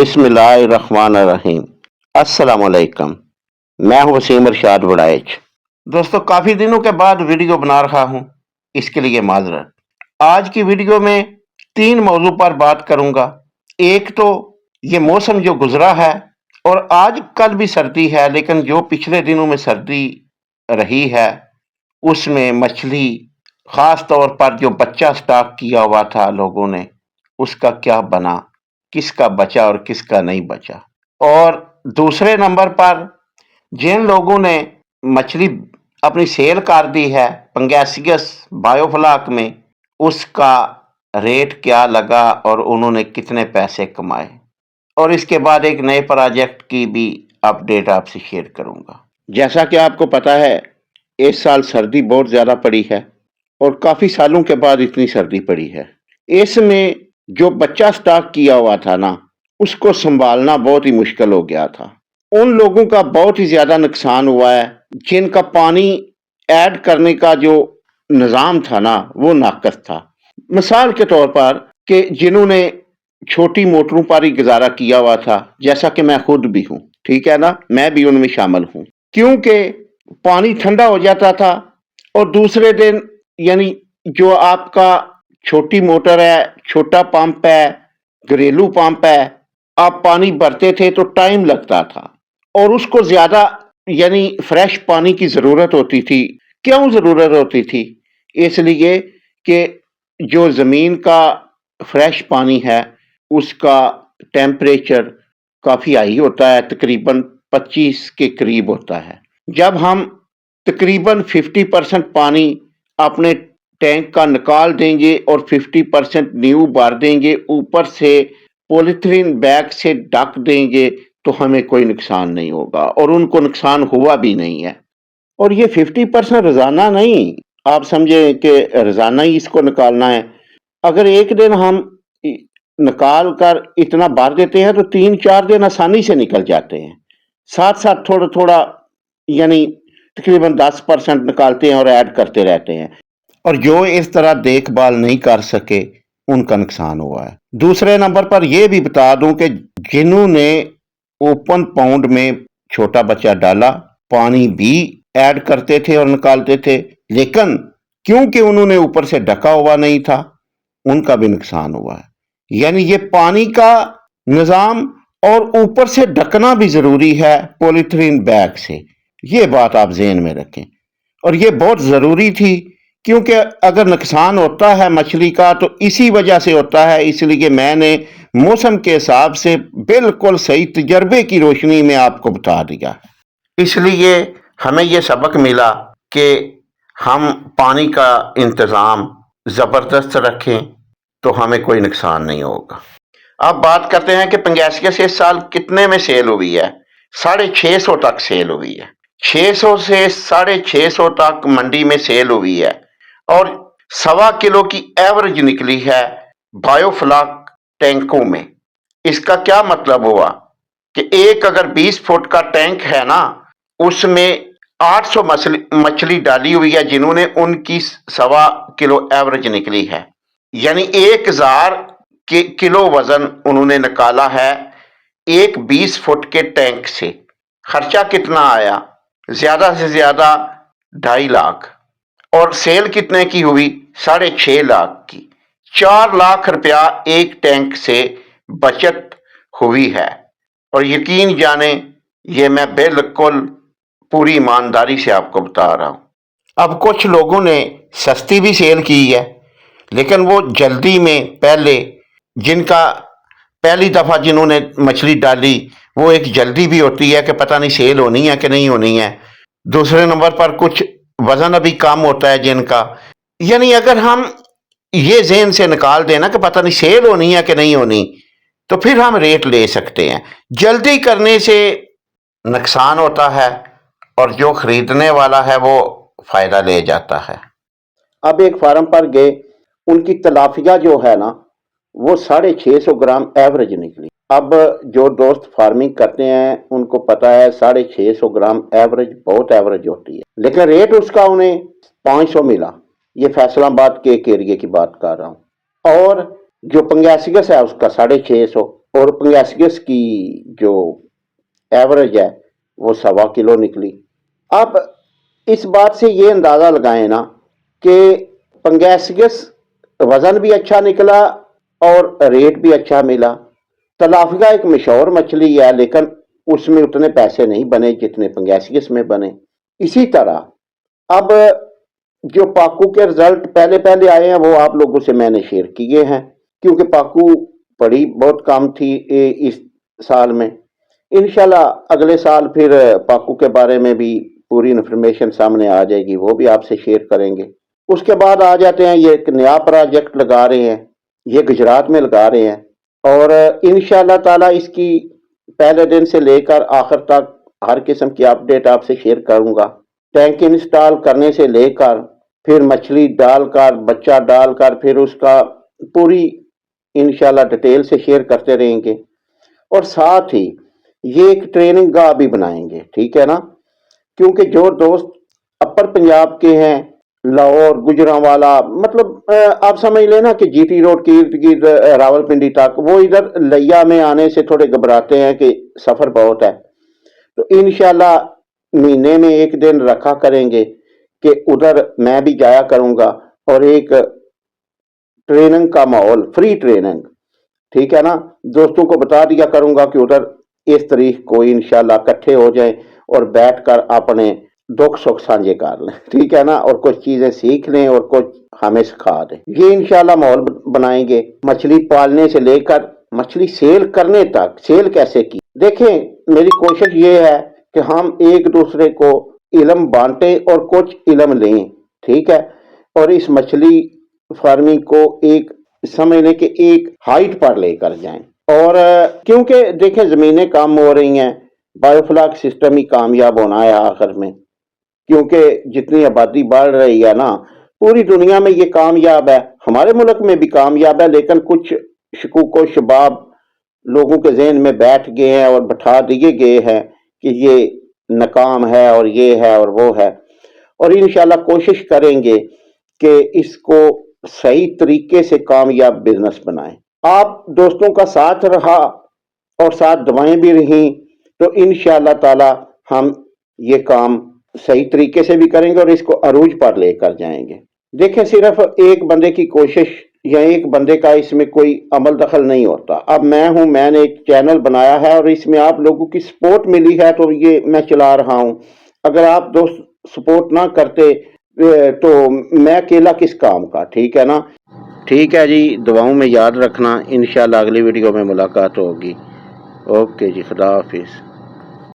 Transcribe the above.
बिस्मिल्लाहिर्रहमानिर्रहीम। अस्सलाम वालेकुम। मैं हूं वसीम इरशाद वड़ाइच। दोस्तों, काफ़ी दिनों के बाद वीडियो बना रहा हूं, इसके लिए माजरत। आज की वीडियो में 3 मौजू पर बात करूंगा। एक तो ये मौसम जो गुजरा है और आज कल भी सर्दी है, लेकिन जो पिछले दिनों में सर्दी रही है उसमें मछली, ख़ास तौर पर जो बच्चा स्टॉक किया हुआ था लोगों ने, उसका क्या बना, किसका बचा और किसका नहीं बचा। और दूसरे नंबर पर जिन लोगों ने मछली अपनी सेल कर दी है पंगैसियस बायोफ्लाक में, उसका रेट क्या लगा और उन्होंने कितने पैसे कमाए। और इसके बाद एक नए प्रोजेक्ट की भी अपडेट आपसे शेयर करूंगा। जैसा कि आपको पता है, इस साल सर्दी बहुत ज़्यादा पड़ी है और काफ़ी सालों के बाद इतनी सर्दी पड़ी है। इसमें जो बच्चा स्टॉक किया हुआ था ना, उसको संभालना बहुत ही मुश्किल हो गया था। उन लोगों का बहुत ही ज़्यादा नुकसान हुआ है जिनका पानी ऐड करने का जो निज़ाम था ना, वो नाक़स था। मिसाल के तौर पर कि जिन्होंने छोटी मोटरों पर ही गुजारा किया हुआ था, जैसा कि मैं खुद भी हूँ, ठीक है ना, मैं भी उनमें शामिल हूँ। क्योंकि पानी ठंडा हो जाता था और दूसरे दिन यानी जो आपका छोटी मोटर है, छोटा पंप है, घरेलू पंप है, आप पानी भरते थे तो टाइम लगता था और उसको ज़्यादा यानी फ्रेश पानी की ज़रूरत होती थी। क्यों ज़रूरत होती थी? इसलिए कि जो ज़मीन का फ्रेश पानी है उसका टेम्परेचर काफ़ी हाई होता है, तकरीबन 25 के करीब होता है। जब हम तकरीबन 50% पानी अपने टैंक का निकाल देंगे और 50% न्यू भर देंगे, ऊपर से पॉलीथीन बैग से ढक देंगे, तो हमें कोई नुकसान नहीं होगा और उनको नुकसान हुआ भी नहीं है। और ये 50% रोज़ाना नहीं, आप समझे कि रोज़ाना ही इसको निकालना है। अगर एक दिन हम निकाल कर इतना भर देते हैं तो 3-4 दिन आसानी से निकल जाते हैं। साथ साथ थोड़ा थोड़ा यानी तकरीबन 10% निकालते हैं और ऐड करते रहते हैं। और जो इस तरह देखभाल नहीं कर सके, उनका नुकसान हुआ है। दूसरे नंबर पर यह भी बता दूं कि जिन्होंने ओपन पाउंड में छोटा बच्चा डाला, पानी भी ऐड करते थे और निकालते थे, लेकिन क्योंकि उन्होंने ऊपर से ढका हुआ नहीं था, उनका भी नुकसान हुआ है। यानी ये पानी का निज़ाम और ऊपर से ढकना भी ज़रूरी है पॉलीथीन बैग से, ये बात आप ज़हन में रखें। और ये बहुत ज़रूरी थी क्योंकि अगर नुकसान होता है मछली का तो इसी वजह से होता है। इसलिए मैंने मौसम के हिसाब से बिल्कुल सही तजर्बे की रोशनी में आपको बता दिया। इसलिए हमें ये सबक मिला कि हम पानी का इंतज़ाम ज़बरदस्त रखें तो हमें कोई नुकसान नहीं होगा। अब बात करते हैं कि पंगैसियस इस साल कितने में सेल हुई है। 650 तक सेल हुई है। 600 से 650 तक मंडी में सेल हुई है और 1.25 किलो की एवरेज निकली है बायोफ्लाक टैंकों में। इसका क्या मतलब हुआ कि एक अगर 20 फुट का टैंक है ना, उसमें 800 मछली डाली हुई है, जिन्होंने उनकी 1.25 किलो एवरेज निकली है। यानी 1000 किलो वजन उन्होंने निकाला है एक 20 फुट के टैंक से। खर्चा कितना आया? ज्यादा से ज्यादा 2.5 लाख। और सेल कितने की हुई? 6.5 लाख की। 4 लाख रुपया एक टैंक से बचत हुई है। और यकीन जाने, ये मैं बिल्कुल पूरी ईमानदारी से आपको बता रहा हूं। अब कुछ लोगों ने सस्ती भी सेल की है, लेकिन वो जल्दी में पहले जिनका पहली दफ़ा जिन्होंने मछली डाली, वो एक जल्दी भी होती है कि पता नहीं सेल होनी है कि नहीं होनी है। दूसरे नंबर पर कुछ वज़न अभी कम होता है जिनका। यानी अगर हम ये ज़हन से निकाल देना कि पता नहीं सेल होनी है कि नहीं होनी, तो फिर हम रेट ले सकते हैं। जल्दी करने से नुकसान होता है और जो खरीदने वाला है वो फ़ायदा ले जाता है। अब एक फार्म पर गए, उनकी तलाफिया जो है ना, वो 650 ग्राम एवरेज निकली। अब जो दोस्त फार्मिंग करते हैं उनको पता है 650 ग्राम एवरेज बहुत एवरेज होती है, लेकिन रेट उसका उन्हें 500 मिला। ये फैसलाबाद के एक एरिया की बात कर रहा हूँ। और जो पंगैसियस है उसका 650, और पंगैसियस की जो एवरेज है वो 1.25 किलो निकली। अब इस बात से ये अंदाज़ा लगाएं ना कि पंगैसियस वज़न भी अच्छा निकला और रेट भी अच्छा मिला। तलाफिया एक मशहूर मछली है, लेकिन उसमें उतने पैसे नहीं बने जितने पंगैसियस में बने। इसी तरह अब जो पाकू के रिजल्ट पहले पहले आए हैं वो आप लोगों से मैंने शेयर किए हैं, क्योंकि पाकू पड़ी बहुत कम थी इस साल में। इंशाल्लाह अगले साल फिर पाकू के बारे में भी पूरी इन्फॉर्मेशन सामने आ जाएगी, वो भी आपसे शेयर करेंगे। उसके बाद आ जाते हैं, ये एक नया प्रोजेक्ट लगा रहे हैं, ये गुजरात में लगा रहे हैं और इंशाल्लाह ताला इसकी पहले दिन से लेकर आखिर तक हर किस्म की अपडेट आपसे शेयर करूंगा। टैंक इंस्टॉल करने से लेकर फिर मछली डालकर बच्चा डालकर फिर उसका पूरी इंशाल्लाह डिटेल से शेयर करते रहेंगे। और साथ ही ये एक ट्रेनिंग का भी बनाएंगे, ठीक है ना, क्योंकि जो दोस्त अपर पंजाब के हैं, लाहौर गुजरांवाला, मतलब आप समझ लेना कि जीटी रोड की इर्द गिर्द रावलपिंडी तक, वो इधर लिया में आने से थोड़े घबराते हैं कि सफर बहुत है। तो इंशाल्लाह महीने में एक दिन रखा करेंगे कि उधर मैं भी जाया करूंगा और एक ट्रेनिंग का माहौल, फ्री ट्रेनिंग, ठीक है ना, दोस्तों को बता दिया करूंगा कि उधर इस तारीख को इंशाल्लाह इकट्ठे हो जाएं और बैठकर अपने दुख सुख साझे कर लें, ठीक है ना, और कुछ चीजें सीख लें और कुछ हमें सिखा दें। ये इंशाल्लाह माहौल बनाएंगे। मछली पालने से लेकर मछली सेल करने तक, सेल कैसे की, देखें मेरी कोशिश ये है कि हम एक दूसरे को इल्म बांटें और कुछ इल्म लें, ठीक है, और इस मछली फार्मिंग को एक समझने के एक हाइट पर लेकर जाएं। और क्योंकि देखें ज़मीनें कम हो रही हैं, बायोफ्लॉक सिस्टम ही कामयाब होना है आखिर में, क्योंकि जितनी आबादी बढ़ रही है ना, पूरी दुनिया में ये कामयाब है, हमारे मुल्क में भी कामयाब है, लेकिन कुछ शकूक व शबाब लोगों के जहन में बैठ गए हैं और बैठा दिए गए हैं कि ये नाकाम है और ये है और वो है। और इंशाल्लाह कोशिश करेंगे कि इसको सही तरीके से कामयाब बिजनेस बनाएं। आप दोस्तों का साथ रहा और साथ दुआएं भी रहीं तो इंशाल्लाह ताला हम ये काम सही तरीके से भी करेंगे और इसको अरूज पर लेकर जाएंगे। देखें सिर्फ एक बंदे की कोशिश या एक बंदे का इसमें कोई अमल दखल नहीं होता। अब मैं हूं, मैंने एक चैनल बनाया है और इसमें आप लोगों की सपोर्ट मिली है तो ये मैं चला रहा हूं। अगर आप दोस्त सपोर्ट ना करते तो मैं अकेला किस काम का, ठीक है ना। ठीक है जी, दुआओं में याद रखना, इंशाल्लाह अगली वीडियो में मुलाकात होगी। ओके जी, खुदा हाफिज़।